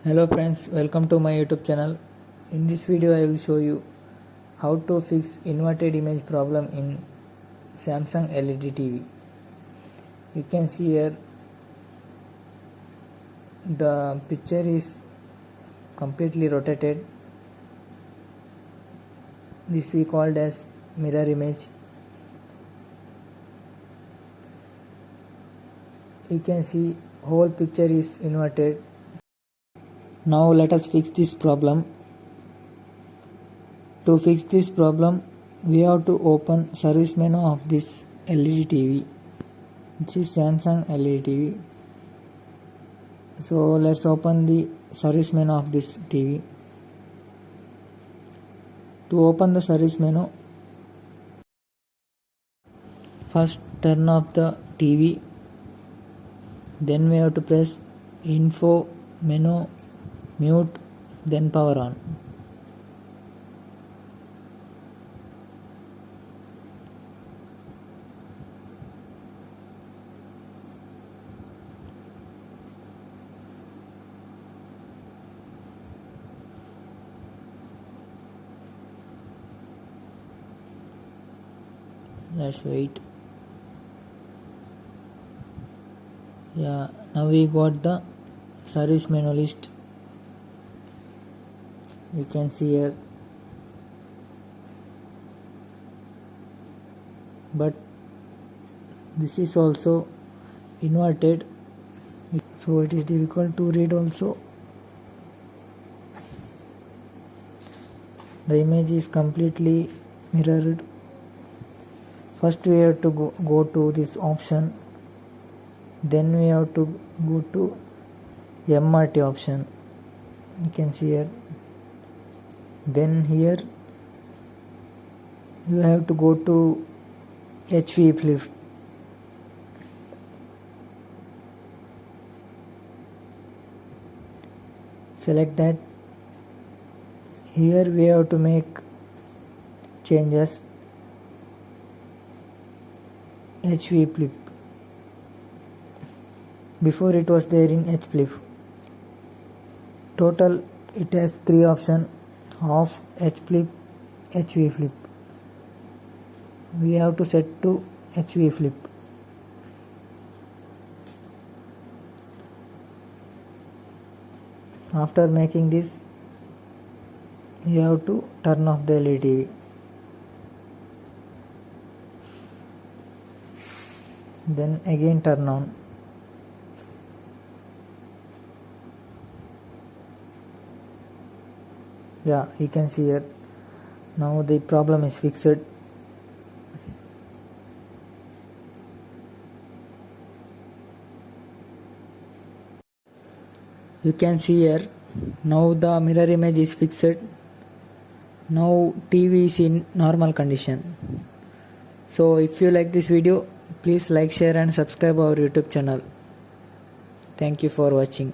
Hello friends, welcome to my YouTube channel. In this video I will show you how to fix inverted image problem in Samsung LED TV. You can see here the picture is completely rotated. This we called as mirror image. You can see whole picture is inverted. Now let us fix this problem. To fix this problem, we have to open service menu of this LED TV. This is Samsung LED TV. So let's open the service menu of this TV. To open the service menu, first turn off the TV. Then we have to press info, menu, mute, then power on. Let's wait. Yeah, now we got the service menu list. You can see here, but this is also inverted, so it is difficult to read also. The image is completely mirrored. First we have to go to this option, then we have to go to MRT option. You can see here. Then here you have to go to HV flip. Select that. Here we have to make changes. HV flip. Before it was there in H flip. Total it has 3 options: off, H flip, HV flip. We have to set to HV flip. After making this, you have to turn off the LED. Then again turn on. Yeah, you can see here. Now the problem is fixed. You can see here, now the mirror image is fixed. Now TV is in normal condition. So if you like this video, please like, share and subscribe our YouTube channel. Thank you for watching.